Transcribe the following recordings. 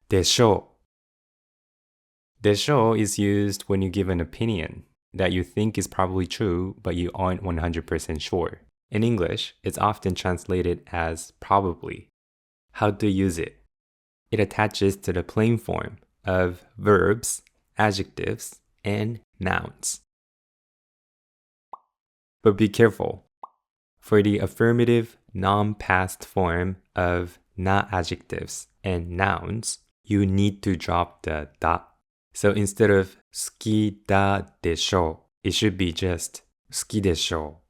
でしょう. でしょう is used when you give an opinion that you think is probably true, but you aren't 100% sure. In English, it's often translated as probably. How to use it? It attaches to the plain form of verbs, adjectives, and nouns. But be careful. For the affirmative non-past form of not adjectives and nouns, you need to drop the da. So instead of 好きだでしょう, it should be just 好きでしょ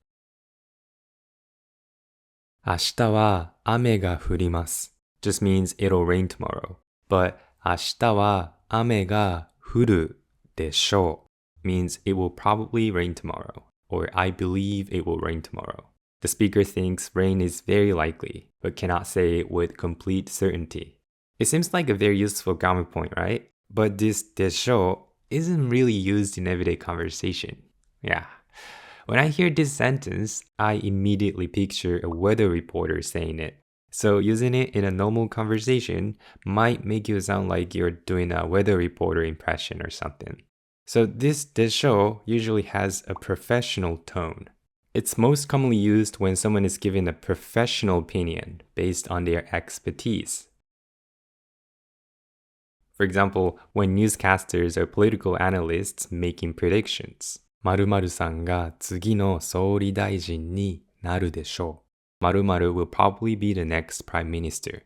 う. 明日は雨が降ります just means it'll rain tomorrow. But 明日は雨が降るでしょう means it will probably rain tomorrow, or I believe it will rain tomorrow. The speaker thinks rain is very likely, but cannot say it with complete certainty. It seems like a very useful grammar point, right? But this でしょう isn't really used in everyday conversation. Yeah. When I hear this sentence, I immediately picture a weather reporter saying it. So using it in a normal conversation might make you sound like you're doing a weather reporter impression or something. So this でしょう usually has a professional tone. It's most commonly used when someone is giving a professional opinion based on their expertise. For example, when newscasters or political analysts making predictions. 〇〇さんが次の総理大臣になるでしょう。〇〇 will probably be the next prime minister.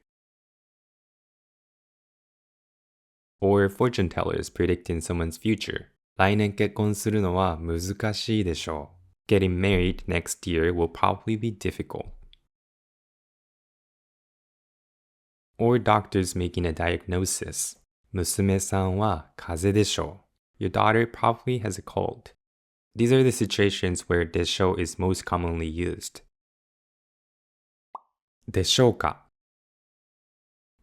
Or fortune tellers predicting someone's future. 来年結婚するのは難しいでしょう。Getting married next year will probably be difficult. Or doctors making a diagnosis. 娘さんは風邪でしょう. Your daughter probably has a cold. These are the situations where でしょう is most commonly used. でしょうか?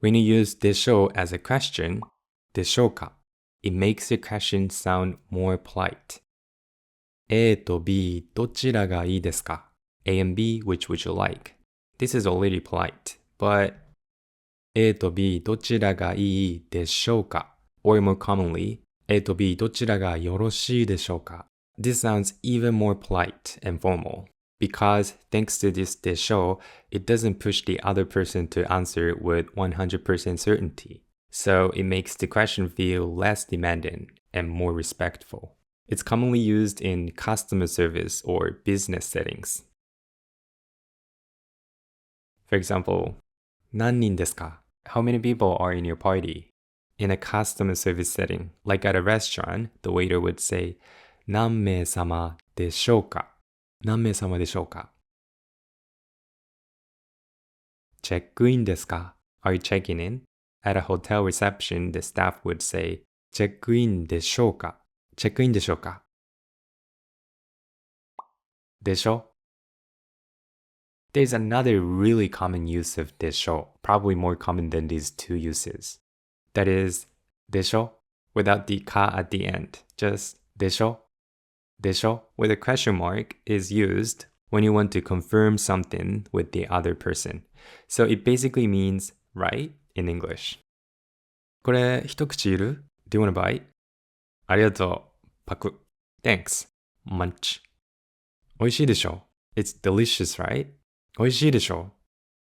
When you use でしょう as a question, でしょうか? it makes the question sound more polite. A と B どちらがいいですか? A and B, which would you like? This is already polite, but A と B どちらがいいでしょうか? Or more commonly, A と B どちらがよろしいでしょうか? This sounds even more polite and formal, because thanks to this でしょう, it doesn't push the other person to answer with 100% certainty. So it makes the question feel less demanding and more respectful. It's commonly used in customer service or business settings. For example, 何人ですか? How many people are in your party? In a customer service setting, like at a restaurant, the waiter would say, 何名様でしょうか? 何名様でしょうか? チェックインですか? Are you checking in? At a hotel reception, the staff would say, チェックインでしょうか? チェックインでしょうか? でしょ? There's another really common use of でしょ, probably more common than these two uses. That is, でしょ without the ka at the end, just でしょ. でしょ with a question mark is used when you want to confirm something with the other person. So it basically means right in English. これ一口いる? Do you want a bite? ありがとう。パク。Thanks. Munch. 美味しいでしょ? It's delicious, right? 美味しいでしょ?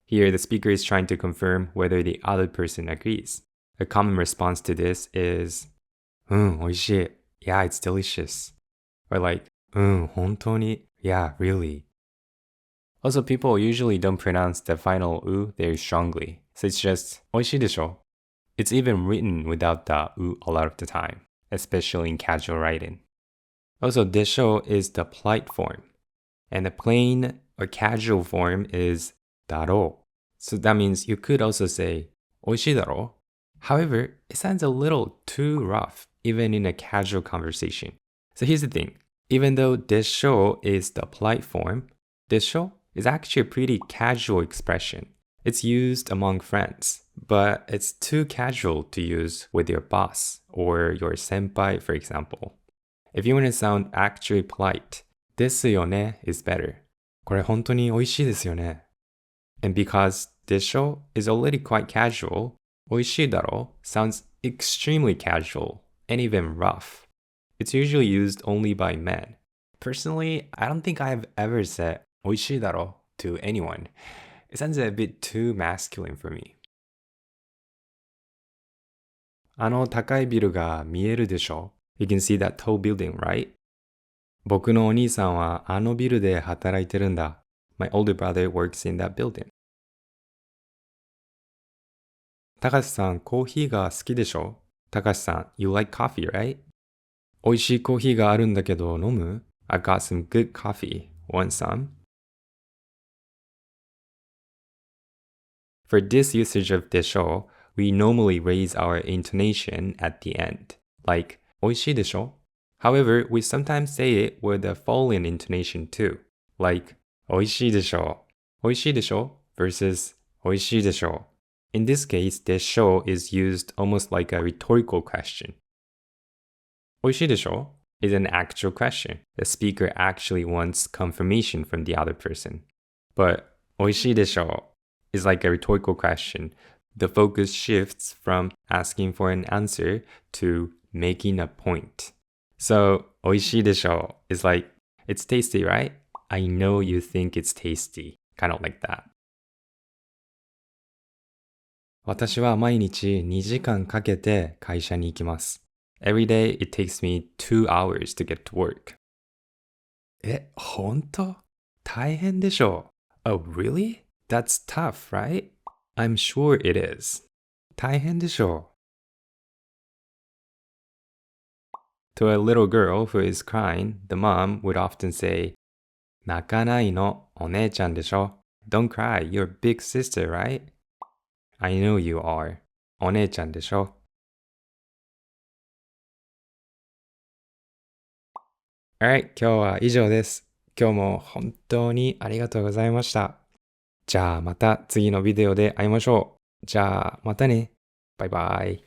Here, the speaker is trying to confirm whether the other person agrees. A common response to this is, 美味しい. Yeah, it's delicious. Or like, 本当に? Yeah, really. Also, people usually don't pronounce the final u very strongly. So it's just, 美味しいでしょ? It's even written without the u a lot of the time, especially in casual writing. Also, でしょ is the polite form, and the plain or casual form is だろう. So that means you could also say 美味しいだろ? However, it sounds a little too rough, even in a casual conversation. So here's the thing. Even though でしょ is the polite form, でしょ is actually a pretty casual expression. It's used among friends, but it's too casual to use with your boss or your senpai, for example. If you want to sound actually polite, ですよね is better. これ本当に美味しいですよね. And because でしょ is already quite casual, 美味しいだろ sounds extremely casual and even rough. It's usually used only by men. Personally, I don't think I've ever said 美味しいだろ to anyone. It sounds a bit too masculine for me. あの高いビルが見えるでしょ You can see that tall building, right? 僕のお兄さんはあのビルで働いてるんだ。My older brother works in that building. たかしさん、コーヒーが好きでしょたかしさん、You like coffee, right? 美味しいコーヒーがあるんだけど飲む I've got some good coffee. Want some? For this usage of でしょ we normally raise our intonation at the end, like 美味しいでしょ However, we sometimes say it with a falling intonation too, like 美味しいでしょ美味しいでしょ versus 美味しいでしょ In this case, でしょ is used almost like a rhetorical question. 美味しいでしょ is an actual question. The speaker actually wants confirmation from the other person. But 美味しいでしょ is like a rhetorical question. The focus shifts from asking for an answer to making a point. So, 美味しいでしょ is like, it's tasty, right? I know you think it's tasty. Kind of like that. 私は毎日2時間かけて会社に行きます。Every day it takes me 2 hours to get to work. 本当？大変でしょ Oh, really? That's tough, right? I'm sure it is. 大変でしょ To a little girl who is crying, the mom would often say, 泣かないの、お姉ちゃんでしょ Don't cry, you're big sister, right? I know you are. お姉ちゃんでしょAlright, 今日は以上です。今日も本当にありがとうございました。じゃあまた次のビデオで会いましょう。じゃあまたね。バイバイ。